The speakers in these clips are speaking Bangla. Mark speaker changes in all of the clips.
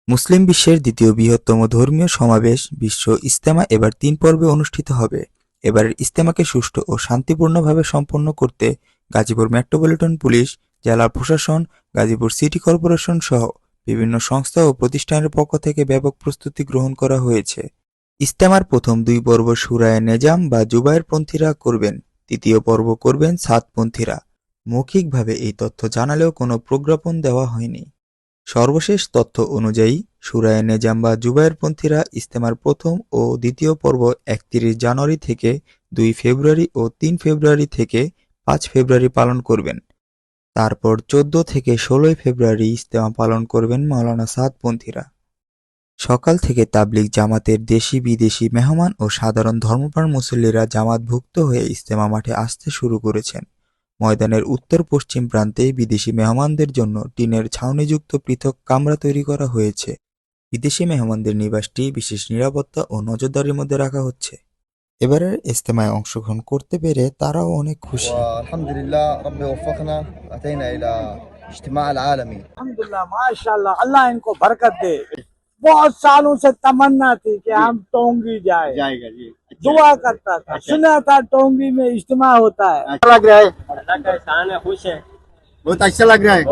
Speaker 1: মুসলিম বিশ্বের দ্বিতীয় বৃহত্তম ধর্মীয় সমাবেশ বিশ্ব ইজতেমা এবার ৩ পর্বে অনুষ্ঠিত হবে। এবারের ইজতেমাকে সুষ্ঠু ও শান্তিপূর্ণভাবে সম্পন্ন করতে গাজীপুর মেট্রোপলিটন পুলিশ, জেলা প্রশাসন, গাজীপুর সিটি কর্পোরেশন সহ বিভিন্ন সংস্থা ও প্রতিষ্ঠানের পক্ষ থেকে ব্যাপক প্রস্তুতি গ্রহণ করা হয়েছে। ইজতেমার প্রথম ২ পর্ব সূরায়ে নেজাম বা জুবায়েরপন্থীরা করবেন, তৃতীয় পর্ব করবেন সাদপন্থীরা। মৌখিকভাবে এই তথ্য জানালেও কোনো প্রজ্ঞাপন দেওয়া হয়নি। সর্বশেষ তথ্য অনুযায়ী সূরায়ে নেজাম বা জুবায়েরপন্থীরা ইজতেমার প্রথম ও দ্বিতীয় পর্ব ৩১ জানুয়ারি থেকে ২ ফেব্রুয়ারি ও ৩ ফেব্রুয়ারি থেকে ৫ ফেব্রুয়ারি পালন করবেন। তারপর ১৪ থেকে ১৬ ফেব্রুয়ারি ইজতেমা পালন করবেন মাওলানা সাদপন্থীরা। সকাল থেকে তাবলিগ জামাতের দেশি বিদেশি মেহমান ও সাধারণ ধর্মপ্রাণ মুসল্লিরা জামাতভুক্ত হয়ে ইজতেমা মাঠে আসতে শুরু করেছেন। ময়দানের উত্তর-পশ্চিম প্রান্তে বিদেশি মেহমানদের জন্য টিনের ছাউনিযুক্ত পৃথক কামরা তৈরি করা হয়েছে। বিদেশি মেহমানদের নিবাসটি বিশেষ নিরাপত্তা ও নজরদারির মধ্যে রাখা হচ্ছে। এবারের ইজতেমায় অংশগ্রহণ করতে পেরে তারাও অনেক খুশি।
Speaker 2: আলহামদুলিল্লাহ रब्बे वफ़क़ना अतैना इला इज्तिमा आलमी।
Speaker 3: अल्हम्दुलिल्लाह माशाल्लाह अल्लाह इनको बरकत दे। बहुत सालों से तमन्ना थी कि हम टोंगी जाएगा जी। दुआ करता था, सुना था टोंगी में इज्तिमा होता है।
Speaker 2: अच्छा लग रहा है,
Speaker 3: अल्लाह का एहसान है, खुश है।
Speaker 2: बहुत अच्छा लग रहा है।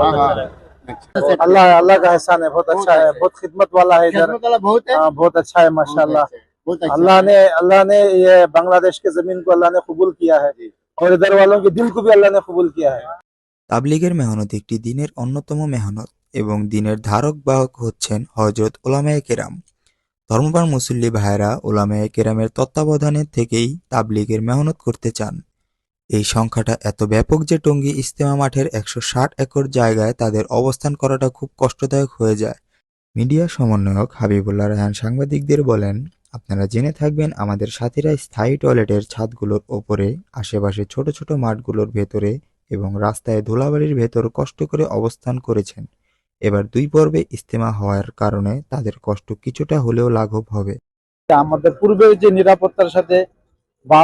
Speaker 3: अल्लाह अल्लाह का एहसान है, बहुत अच्छा है, बहुत खिदमत वाला है इधर।
Speaker 2: खिदमत वाला बहुत है,
Speaker 3: बहुत अच्छा है माशाल्लाह।
Speaker 2: बहुत अच्छा।
Speaker 3: अल्लाह ने ये बांग्लादेश के जमीन को अल्लाह ने कबूल किया है और इधर वालों के दिल को भी अल्लाह ने कबूल किया है।
Speaker 1: তাবলীগের মেহনত একটি দ্বীনের অন্যতম মেহনত এবং দ্বীনের ধারক বাহক হচ্ছেন হযরত উলামায়ে কেরাম। ধর্মপ্রাণ মুসল্লি ভাইয়েরা উলামায়ে কেরামের তত্ত্বাবধানে থেকেই তাবলীগের মেহনত করতে চান। এই সংখ্যাটা এত ব্যাপক যে টঙ্গী ইজতেমা মাঠের ১৬০ একর জায়গায় তাদের অবস্থান করাটা খুব কষ্টদায়ক হয়ে যায়। মিডিয়া সমন্বয়ক হাবিবুল্লাহ রায়হান সাংবাদিকদের বলেন, আপনারা জেনে থাকবেন আমাদের সাথীরা স্থায়ী টয়লেটের ছাদগুলোর ওপরে, আশেপাশে ছোট ছোট মাঠগুলোর ভেতরে এবং রাস্তায় ধুলাবালির ভেতর কষ্ট করে অবস্থান করেছেন। এবার ২ পর্বে ইজতেমা হওয়ার কারণে তাদের কষ্ট কিছুটা হলেও লাঘব হবে।
Speaker 3: আমাদের পূর্বে যে নিরাপত্তার সাথে বা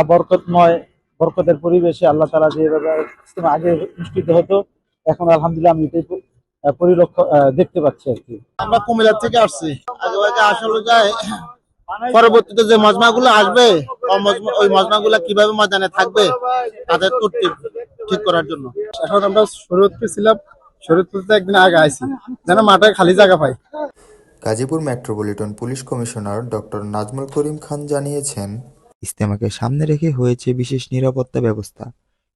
Speaker 3: বরকতের পরিবেশে আল্লাহ তাআলা যেভাবে ইজতেমা আগে অনুষ্ঠিত হতো, এখন আলহামদুলিল্লাহ আমি এটাই দেখতে পাচ্ছি আর কি।
Speaker 2: আমরা কুমিল্লা থেকে আসছি। আগে আসলে যায় পরবর্তীতে যে মজমাগুলো আসবে ওই মজমাগুলো কিভাবে ময়দানে থাকবে তাদের তরতিব ঠিক করার জন্য। এখন আমরা শরীয়তপুর ছিলাম, শরীয়তপুরতে একদিন আগে আইছি যেন মাঠে খালি জায়গা পাই।
Speaker 1: Gazipur metropolitan police commissioner doctor Nazmul Karim Khan জানিয়েছেন, ইজতেমাকে সামনে রেখে হয়েছে বিশেষ নিরাপত্তা ব্যবস্থা।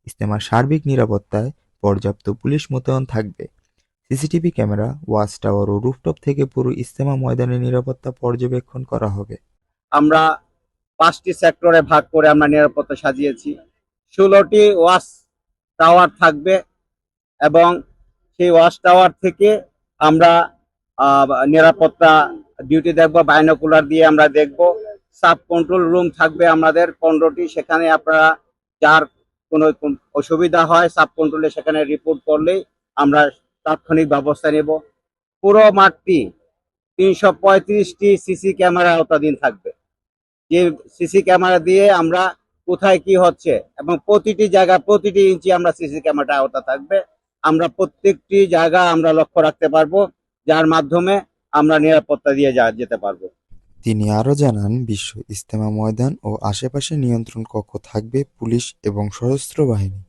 Speaker 1: ইজতেমার সার্বিক নিরাপত্তায় পর্যাপ্ত পুলিশ মোতায়েন থাকবে। সিসিটিভি ক্যামেরা, ওয়াচ টাওয়ার ও রুফটপ থেকে পুরো ইজতেমা ময়দানের নিরাপত্তা পর্যবেক্ষণ করা হবে।
Speaker 4: আমরা ৫টি সেক্টরে ভাগ করে আমরা নিরাপত্তা সাজিয়েছি। ১৬টি ওয়াচ টাওয়ার থাকবে এবং সেই ওয়াচ টাওয়ার থেকে আমরা নিরাপত্তা ডিউটি দেখব, বাইনোকুলার দিয়ে আমরা দেখব। সাব কন্ট্রোল রুম থাকবে আমাদের ১৫টি, সেখানে আপনারা যার কোনো অসুবিধা হয় সাব কন্ট্রোলে সেখানে রিপোর্ট করলেই আমরা তাৎক্ষণিক ব্যবস্থা নেব। পুরো মাঠটি ৩৩৫টি সিসি ক্যামেরা আওতাধীন থাকবে, যে সিসি ক্যামেরা দিয়ে আমরা কোথায় কি হচ্ছে এবং প্রতিটি জায়গা প্রতিটি ইঞ্চি আমরা সিসি ক্যামেরাটা আওতা থাকবে। আমরা প্রত্যেকটি জায়গা আমরা লক্ষ্য রাখতে পারবো, যার মাধ্যমে আমরা নিরাপত্তা দিয়ে যেতে পারবো।
Speaker 1: তিনি আরও জানান, বিশ্ব ইজতেমা ময়দান ও আশেপাশে নিয়ন্ত্রণ কক্ষ থাকবে পুলিশ এবং সশস্ত্র বাহিনী।